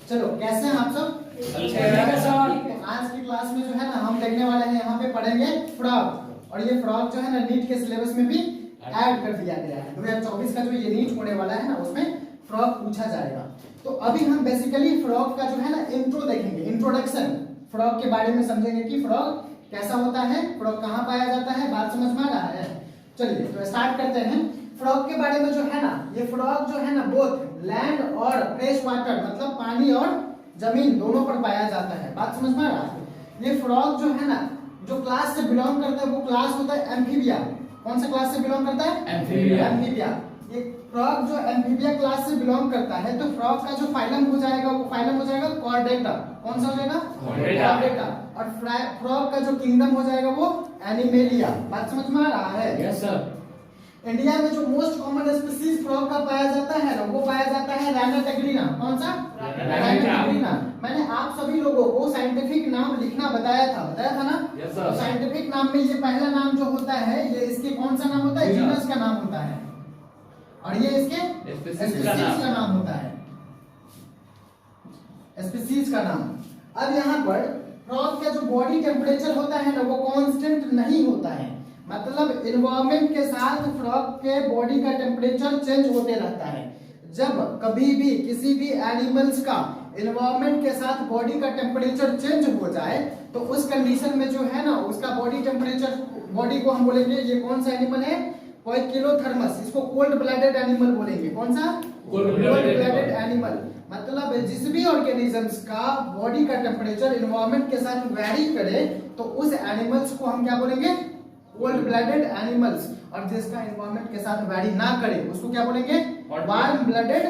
चलो कैसे हैं आप सब? तो आज की क्लास में जो है ना हम देखने वाले हैं, यहाँ पे पढ़ेंगे फ्रॉग। और ये फ्रॉग जो है ना नीट के सिलेबस में भी ऐड कर दिया गया है। 2024 का जो ये नीट होने वाला है ना उसमें फ्रॉग पूछा जाएगा। तो अभी हम बेसिकली फ्रॉग का जो है ना इंट्रो देखेंगे, इंट्रोडक्शन फ्रॉग के बारे में समझेंगे कि फ्रॉग कैसा होता है, फ्रॉग कहाँ पाया जाता है। बात समझ में आ रहा है? चलिए तो स्टार्ट करते हैं। फ्रॉग के बारे में जो है ना, ये फ्रॉग जो है ना बोथ लैंड और फ्रेश वाटर मतलब पानी और जमीन दोनों पर पाया जाता है। बात समझ में आ रहा है? ये फ्रॉग जो है ना जो क्लास से बिलोंग करता है वो क्लास होता है एम्फीबिया। कौन सा क्लास से बिलोंग करता है? एम्फीबिया। ये फ्रॉग जो एम्फीबिया क्लास से बिलोंग करता है तो फ्रॉग का जो फाइलम हो जाएगा वो फाइलम हो जाएगा कॉर्डेटा। कौन सा हो जाएगा? कॉर्डेटा। और फ्रॉग का जो किंगडम हो जाएगा वो एनिमेलिया। बात समझ में आ रहा है? Yes sir. इंडिया में जो मोस्ट कॉमन स्पीसीज फ्रॉग का पाया जाता है ना वो पाया जाता है रैना टेग्रिना। कौन सा? रैना टेग्रिना। मैंने आप सभी लोगों को साइंटिफिक नाम लिखना बताया था ना? Yes sir. साइंटिफिक नाम में ये पहला नाम जो होता है ये इसके कौन सा नाम होता है? जीनस का नाम होता है। और ये इसके स्पीसीज का नाम होता है, स्पीसीज का नाम। अब यहाँ पर फ्रॉग का जो बॉडी टेम्परेचर होता है ना वो कांस्टेंट नहीं होता है। मतलब एनवायरनमेंट के साथ फ्रॉग के बॉडी का टेम्परेचर चेंज होते रहता है। जब कभी भी किसी भी एनिमल्स का एनवायरनमेंट के साथ बॉडी का टेम्परेचर चेंज हो जाए तो उस कंडीशन में जो है ना उसका बॉडी टेम्परेचर, बॉडी को हम बोलेंगे ये कौन सा एनिमल है? पोइकिलोथर्मस। इसको कोल्ड ब्लडेड एनिमल बोलेंगे। कौन सा? Cold blooded animal. मतलब जिस भी ऑर्गेनिजम्स का बॉडी का टेम्परेचर एनवायरनमेंट के साथ वेरी करे तो उस एनिमल्स को हम क्या बोलेंगे? Cold blooded animals. और जिसका एनवायरनमेंट के साथ वेरी ना करे उसको क्या बोलेंगे? Warm blooded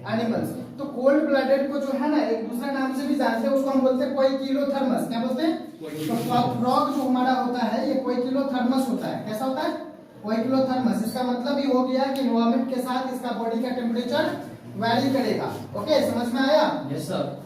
animals. तो कोल्ड ब्लडेड को जो है ना एक दूसरा नाम से भी जानते हैं, उसको हम बोलते हैं पोइकिलोथर्मस। क्या बोलते हैं? तो फ्रॉग जो हमारा होता है ये पोइकिलोथर्मस होता है। कैसा होता है? पोइकिलोथर्मस। इसका मतलब ये हो गया कि एनवायरनमेंट के साथ इसका बॉडी का टेम्परेचर वेरी करेगा। ओके, समझ में आया? Yes sir.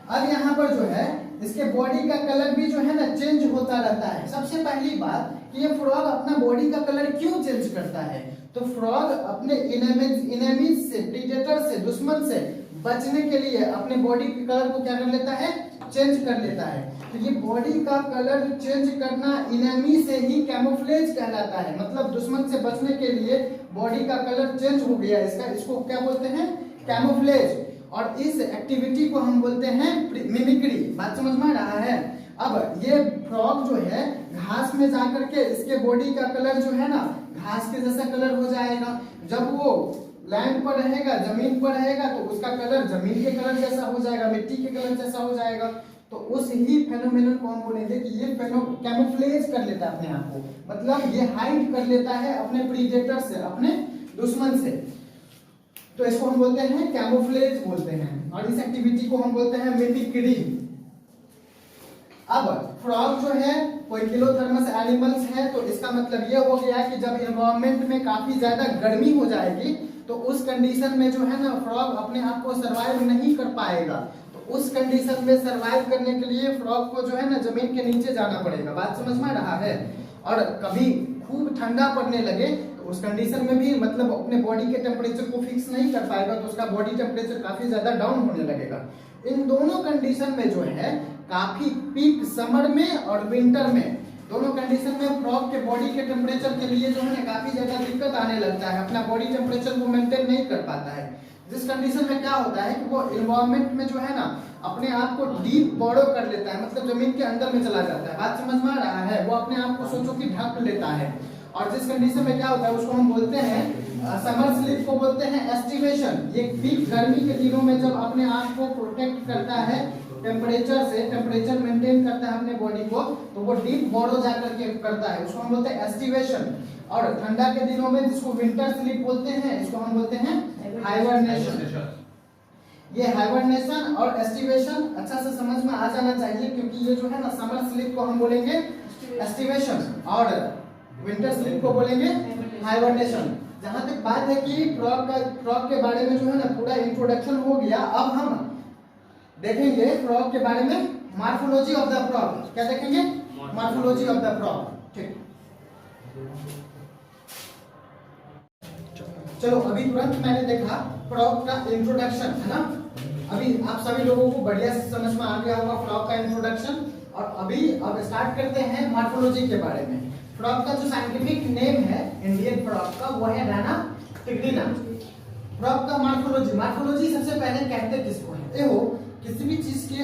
अब यहाँ पर जो है इसके बॉडी का कलर भी जो है ना चेंज होता रहता है। सबसे पहली बात कि ये फ्रॉग अपना बॉडी का कलर क्यों चेंज करता है? तो फ्रॉग अपने इनेमीज से, प्रीडेटर से, दुश्मन से बचने के लिए अपने बॉडी के कलर को क्या कर लेता है? चेंज कर लेता है। तो ये बॉडी का कलर चेंज करना इनेमी से ही कैमोफ्लेज कहलाता है। मतलब दुश्मन से बचने के लिए बॉडी का कलर चेंज हो गया इसका, इसको क्या बोलते हैं? कैमोफ्लेज। और इस एक्टिविटी को हम बोलते हैं मिमिक्री। बात समझ में आ रहा है? अब ये फ्रॉग जो है घास में जाकर के इसके बॉडी का कलर जो है ना घास के जैसा कलर हो जाएगा। जब वो लैंड पर रहेगा, जमीन पर रहेगा तो उसका कलर जमीन के कलर जैसा हो जाएगा, मिट्टी के कलर जैसा हो जाएगा। तो उस ही फेनोमेनन को हम बोलेंगे कि ये कैमोफ्लेज कर लेता है अपने आप को। मतलब ये हाइड कर लेता है अपने प्रीडेटर से, अपने दुश्मन से। तो इसको हम बोलते हैं कैमोफ्लेज बोलते हैं। और इस एक्टिविटी को हम बोलते हैं मिमिक्री। अब फ्रॉग जो है पोइकिलोथर्मस एनिमल्स है तो इसका मतलब ये हो गया कि जब एनवायरनमेंट में काफी ज्यादा गर्मी हो जाएगी तो उस कंडीशन में जो है ना फ्रॉग अपने आप को सरवाइव नहीं कर पाएगा। तो उस कंडीशन में सरवाइव करने के लिए फ्रॉग को जो है ना जमीन के नीचे जाना पड़ेगा। बात समझ में आ रहा है? और कभी खूब ठंडा पड़ने लगे तो उस कंडीशन में भी मतलब अपने बॉडी के टेम्परेचर को फिक्स नहीं कर पाएगा तो उसका बॉडी टेम्परेचर काफी ज्यादा डाउन होने लगेगा। इन दोनों कंडीशन में जो है काफी पीक समर में और विंटर में दोनों कंडीशन में फ्रॉग के बॉडी के टेम्परेचर के लिए जो है ना काफी ज्यादा दिक्कत आने लगता है, अपना बॉडी टेम्परेचर को मेंटेन नहीं कर पाता है। जिस कंडीशन में क्या होता है कि वो एनवायरनमेंट में जो है ना अपने आप को डीप बॉरो कर लेता है, मतलब जमीन के अंदर में चला जाता है। बात समझ में आ रहा है? वो अपने आप को सोचो कि ढक लेता है। और जिस कंडीशन में क्या होता है उसको हम बोलते हैं समर स्लीप को बोलते हैं एस्टिवेशन। ये पीक गर्मी के दिनों में जब अपने आप को प्रोटेक्ट करता है टेम्परेचर से, टेम्परेचर मेंटेन करता है अपने बॉडी को, तो वो डीप बॉरो जाकर के करता है, उसको हम बोलते हैं एस्टिवेशन। और ठंडा के दिनों में जिसको विंटर स्लीप बोलते हैं इसको हम बोलते हैं हाइबरनेशन। ये हाइबरनेशन और एस्टिवेशन अच्छा से समझ में आ जाना चाहिए क्योंकि ये जो है ना समर स्लीप को हम बोलेंगे एस्टिवेशन और विंटर स्लीप को बोलेंगे हाइबरनेशन। जहां तक बात है कि फ्रॉग के बारे में जो है ना पूरा इंट्रोडक्शन हो गया। अब हम देखेंगे फ्रॉग के बारे में मॉर्फोलॉजी ऑफ द फ्रॉग। क्या देखेंगे? Morphology of the frog. ठीक, चलो अभी तुरंत मैंने देखा फ्रॉग का इंट्रोडक्शन है ना। अभी आप सभी लोगों को बढ़िया से समझ में आ गया होगा फ्रॉग का इंट्रोडक्शन। और अब स्टार्ट करते हैं मॉर्फोलॉजी के बारे में। फ्रॉग का जो साइंटिफिक नेम है इंडियन फ्रॉग का वो है रैना टिग्रिना। फ्रॉग का मॉर्फोलॉजी सबसे पहले कहते किसको है? देखो किसी भी चीज के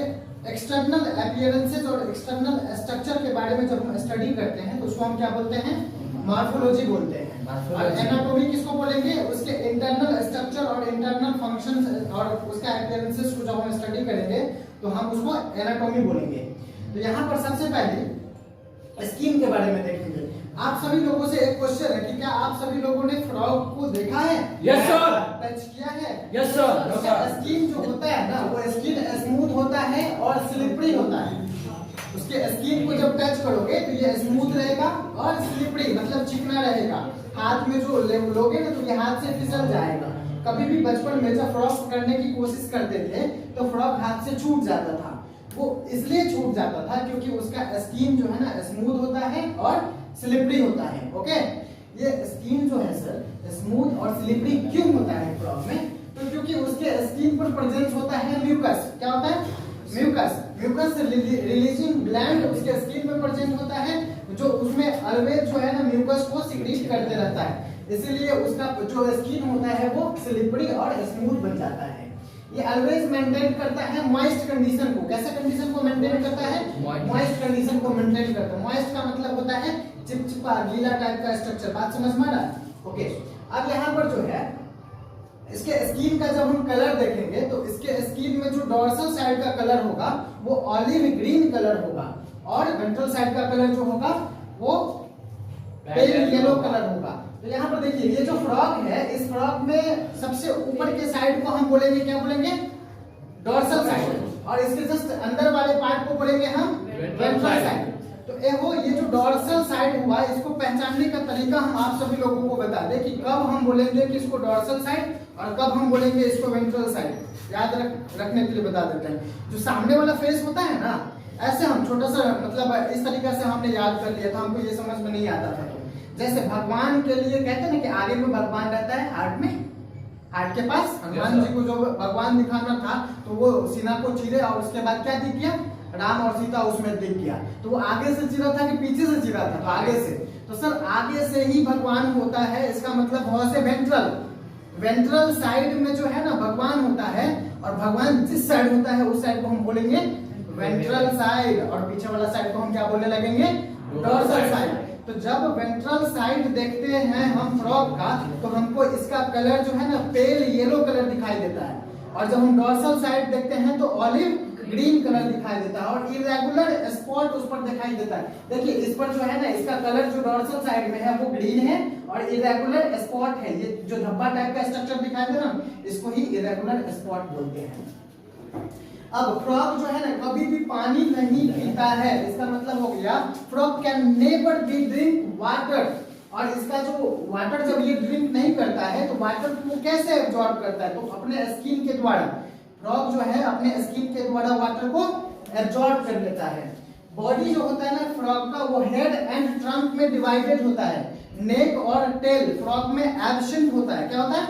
एक्सटर्नल अपीयरेंसेस और एक्सटर्नल स्ट्रक्चर के बारे में जब हम स्टडी करते हैं तो उसको हम क्या बोलते हैं? मॉर्फोलॉजी बोलते हैं। और एनाटॉमी किसको बोलेंगे? उसके इंटरनल स्ट्रक्चर और इंटरनल फंक्शंस और उसका अपीयरेंसेस को जब हम स्टडी करेंगे तो हम उसको एनाटॉमी बोलेंगे। तो यहाँ पर सबसे पहले स्किन के बारे में देखेंगे। आप सभी लोगों से एक क्वेश्चन है कि क्या आप सभी लोगों ने फ्रॉग को देखा है? Yes sir. टच किया है? Yes sir. उसका स्किन जो होता है ना वो स्किन स्मूथ होता है और स्लिपरी होता है। उसके स्किन को जब टच करोगे तो ये स्मूथ रहेगा और स्लिपरी मतलब चिकना रहेगा। हाथ में जो लोगे ना तो ये हाथ से फिसल जाएगा। कभी भी बचपन में जब फ्रॉग करने की कोशिश करते थे तो फ्रॉग हाथ से छूट जाता था। वो इसलिए छूट जाता था क्योंकि उसका स्किन जो है ना स्मूथ होता है और स्लिपरी होता है। ओके, ये स्किन जो है सर स्मूथ और स्लिपरी क्यों होता है फ्रॉग में? तो क्योंकि उसके स्किन पर प्रेजेंस होता है म्यूकस। क्या होता है? म्यूकस रिलीजिंग ग्लैंड उसके स्किन में प्रेजेंट होता है जो उसमें ऑलवेज जो है ना म्यूकस को सिक्रीट करते रहता है। इसीलिए उसका जो स्किन होता है वो स्लिपरी और स्मूथ बन जाता है। ये ऑलवेज मेंटेन करता है मॉइस्ट कंडीशन को। कैसे कंडीशन को मेंटेन करता है? मॉइस्ट कंडीशन को मेंटेन करता है। मॉइस्ट का मतलब होता है चिपचिपा गीला टाइप का स्ट्रक्चर। बात समझ में आ रहा है? ओके, अब यहाँ पर जो है इसके स्किन का जब हम कलर देखेंगे तो इसके स्किन में जो डोर्सल साइड का कलर होगा वो ऑलिव ग्रीन कलर होगा और वेंट्रल साइड का कलर जो होगा वो पेल येलो कलर होगा। तो यहाँ पर देखिए ये जो फ्रॉग है इस फ्रॉग में सबसे ऊपर के साइड को हम बोलेंगे क्या बोलेंगे? Dorsal side. और इसके जस्ट अंदर वाले पार्ट को बोलेंगे हम वेंट्रल साइड। तो ये जो डोर्सल साइड हुआ इसको पहचानने का तरीका हम आप सभी लोगों को बता दें कि कब हम बोलेंगे कि इसको डोर्सल साइड और कब हम बोलेंगे इसको वेंट्रल साइड। याद रखने के लिए बता देते हैं। जो सामने वाला फेस होता है ना ऐसे हम छोटा सा मतलब इस तरीके से हमने याद कर लिया था, हमको ये समझ में नहीं आता था। जैसे भगवान के लिए कहते हैं ना कि आगे में भगवान रहता है हार्ट में, हार्ट के पास हनुमान जी को जो भगवान दिखाना था तो वो सीना को चीरे और उसके बाद क्या दिख गया? राम और सीता उसमें दिख गया। तो वो आगे से चीरा था कि पीछे से चीरा था? तो आगे से। तो सर आगे से ही भगवान होता है, इसका मतलब बहुत से वेंट्रल साइड में जो है ना भगवान होता है और भगवान जिस साइड होता है उस साइड को हम बोलेंगे वेंट्रल साइड और पीछे वाला साइड को हम क्या बोलने लगेंगे? Dorsal side. तो जब वेंट्रल साइड देखते हैं हम फ्रॉग का तो हमको इसका कलर जो है ना पेल येलो कलर दिखाई देता है और जब हम डोर्सल साइड देखते हैं तो ऑलिव ग्रीन कलर दिखाई देता है और इरेगुलर स्पॉट उस पर दिखाई देता है। देखिए इस पर जो है ना इसका कलर जो डोर्सल साइड में है वो ग्रीन है और इरेगुलर स्पॉट है। ये जो धब्बा टाइप का स्ट्रक्चर दिखाई दे रहा इसको ही इरेगुलर स्पॉट बोलते हैं। अब फ्रॉग जो है ना कभी भी पानी नहीं पीता है। इसका मतलब हो गया frog can never be drink water. और इसका जो वाटर जब ये ड्रिंक नहीं करता है तो वाटर को कैसे एब्जॉर्ब करता है? तो अपने स्किन के द्वारा। फ्रॉग जो है अपने स्किन के द्वारा वाटर को एब्जॉर्ब कर लेता है। बॉडी जो होता है ना फ्रॉग का वो हेड एंड ट्रंक में डिवाइडेड होता है। नेक और टेल फ्रॉग में एब्सेंट होता है। क्या होता है?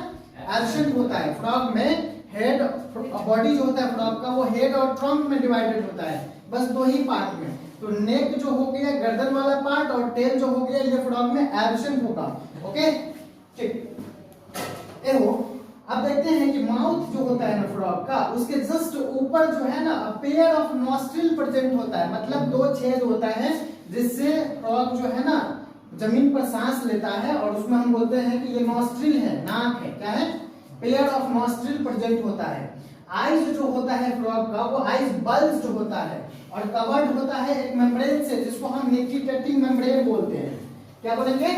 एब्सेंट होता है। फ्रॉग में हेड बॉडी जो होता है फ्रॉग का वो हेड और ट्रंक में डिवाइडेड होता है, बस दो ही पार्ट में। तो नेक जो हो गया गर्दन वाला पार्ट और टेल जो हो गया ये फ्रॉग में एब्सेंट होगा। ओके ठीक। अब देखते हैं कि माउथ जो होता है ना फ्रॉग का उसके जस्ट ऊपर जो है ना पेयर ऑफ नॉस्ट्रिल प्रेजेंट होता है। मतलब दो छेद होता है जिससे फ्रॉग जो है ना जमीन पर सांस लेता है और उसमें हम बोलते हैं कि ये नॉस्ट्रिल है, नाक है। क्या है? पेयर ऑफ नॉस्ट्रिल प्रेजेंट होता है। आईज जो होता है फ्रॉग का वो आईज बल्ज जो होता है और कवर्ड होता है एक मेम्ब्रेन से जिसको हम निक्टिटेटिंग मेम्ब्रेन बोलते हैं। क्या बोलेंगे?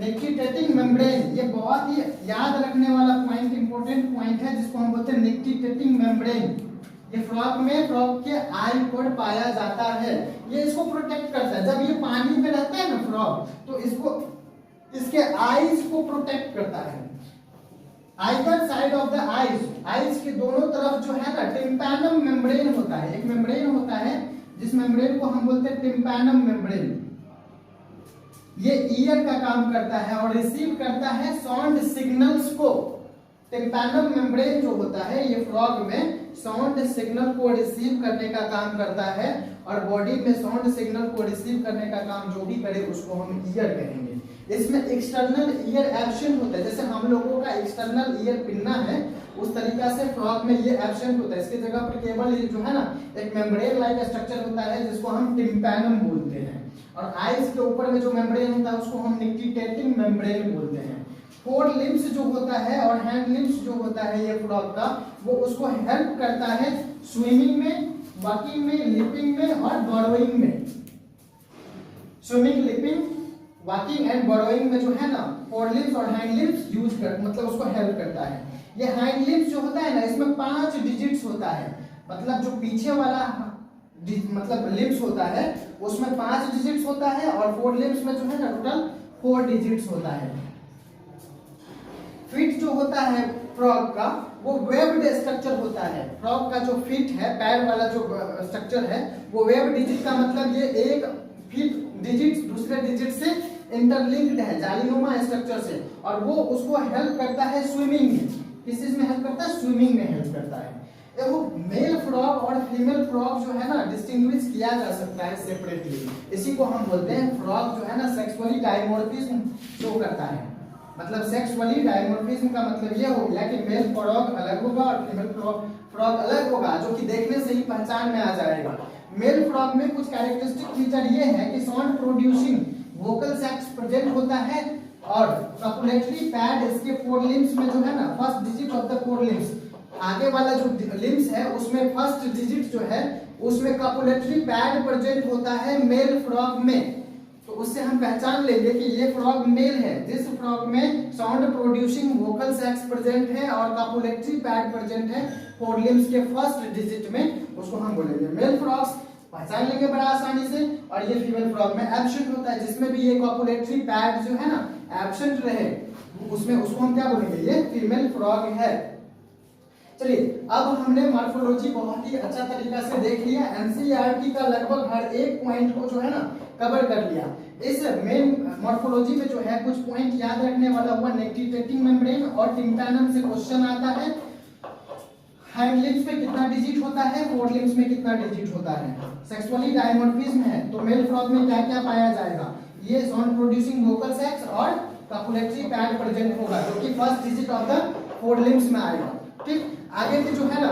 Nictitating membrane. ये बहुत ही याद रखने वाला पॉइंट, इंपॉर्टेंट पॉइंट है जिसको हम बोलते हैं निक्टिटेटिंग मेम्ब्रेन। ये फ्रॉग में फ्रॉग के आई कोड पाया जाता है। ये इसको प्रोटेक्ट करता है। जब ये पानी में रहता है ना फ्रॉग तो इसको इसके आईज को प्रोटेक्ट करता है। Either side of the eyes के दोनों तरफ जो है ना टिम्पैनम मेम्ब्रेन होता है। एक मेम्ब्रेन होता है जिस मेम्ब्रेन को हम बोलते हैं टिम्पैनम मेम्ब्रेन। ये ईयर का काम करता है और रिसीव करता है साउंड सिग्नल्स को। टिम्पैनम मेम्ब्रेन जो होता है ये फ्रॉग में साउंड सिग्नल को रिसीव करने का काम करता है, और बॉडी में साउंड सिग्नल को रिसीव करने का काम जो भी करे उसको हम ईयर कहेंगे। इसमें एक्सटर्नल ईयर एब्सेंट होता है, जैसे हम लोगों का एक्सटर्नल ईयर पिन्ना है उस तरीका से फ्रॉग में ये एब्सेंट होता है। इसकी जगह पर केवल ये जो है ना एक मेम्ब्रेन लाइक स्ट्रक्चर होता है जिसको हम टिम्पैनम बोलते हैं, और आईज के ऊपर में जो मेम्ब्रेन होता है उसको हम निक्टिटेटिंग मेम्ब्रेन बोलते हैं। फोर लिम्स जो होता है और हैंड लिम्स जो होता है ये फ्रॉग का, वो उसको हेल्प करता है स्विमिंग में, वॉकिंग में, लिपिंग में और बर्रोइंग में। स्विमिंग, लिपिंग, वॉकिंग एंड बर्रोइंग में जो है ना फोर लिम्स और हैंड लिम्स यूज कर मतलब उसको हेल्प करता है। ये हैंड लिम्स जो होता है ना इसमें 5 डिजिट्स होता है, मतलब जो पीछे वाला मतलब लिम्स होता है उसमें 5 डिजिट्स होता है, और फोर लिम्स में जो है ना टोटल 4 डिजिट्स होता है। फीट जो होता है फ्रॉग का वो वेब्ड स्ट्रक्चर होता है। फ्रॉग का जो फीट है, पैर वाला जो स्ट्रक्चर है वो वेब डिजिट का मतलब ये एक फीट डिजिट दूसरे डिजिट से इंटरलिंक्ड है जालीनुमा स्ट्रक्चर से, और वो उसको हेल्प करता है स्विमिंग में। किस चीज में हेल्प करता है? स्विमिंग में हेल्प करता है। देखो मेल फ्रॉग और फीमेल फ्रॉग जो है ना डिस्टिंग्विश किया जा सकता है सेपरेटली, इसी को हम बोलते हैं फ्रॉग जो है ना सेक्सुअली डायमॉर्फिज्म शो करता है। मतलब सेक्सुअली डायमॉर्फिज्म का मतलब ये हो गया कि मेल फ्रॉग अलग होगा और फीमेल फ्रॉग अलग होगा, जो कि देखने से ही पहचान में आ जाएगा। मेल फ्रॉग में कुछ कैरेक्टरिस्टिक फीचर ये है कि साउंड प्रोड्यूसिंग वोकल सैक्स प्रेजेंट होता है, और कपुलेटरी पैड इसके 4 लिम्स में जो है ना first digit of the 4 limbs, आगे वाला जो लिम्स है उसमें फर्स्ट डिजिट जो है उसमें कपुलेटरी पैड प्रेजेंट होता है मेल फ्रॉग में। तो उससे हम पहचान लेंगे कि ये फ्रॉग मेल है। जिस फ्रॉग में साउंड प्रोड्यूसिंग वोकल सैक्स प्रेजेंट है और कपुलेटरी पैड प्रेजेंट है 4 लिम्स के फर्स्ट डिजिट में, उसको हम बोलेंगे मेल फ्रॉग्स। पहचान लेंगे बड़ा आसानी से। और ये फीमेल फ्रॉग में एब्सेंट होता है, जिसमें भी ये कपुलेटरी पैड जो है ना एब्सेंट रहे उसमें उसको हम क्या बोलेंगे? ये फीमेल फ्रॉग है। चलिए अब हमने मॉर्फोलॉजी बहुत ही अच्छा तरीका से देख लिया। एनसीईआरटी का लगभग हर एक पॉइंट को जो है ना कवर कर लिया। इस मेन मॉर्फोलॉजी में जो है कुछ पॉइंट याद रखने वाला हुआ, निक्टिटेटिंग मेम्ब्रेन और टिम्पैनम से क्वेश्चन आता है। हैंड लिम्स में कितना डिजिट होता है, फोर लिम्स में कितना डिजिट होता है। सेक्सुअली डायमॉर्फिज्म है तो मेल फ्रॉग में क्या क्या पाया जाएगा? ये साउंड प्रोड्यूसिंग वोकल सैक्स और कपुलेटरी पैड प्रेजेंट होगा, जो कि first digit of the 4 limbs में आएगा। ठीक, आगे के जो है ना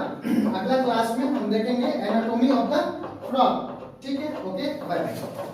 अगला क्लास में हम देखेंगे एनाटॉमी ऑफ द फ्रॉग। ठीक है, ओके, बाय बाय।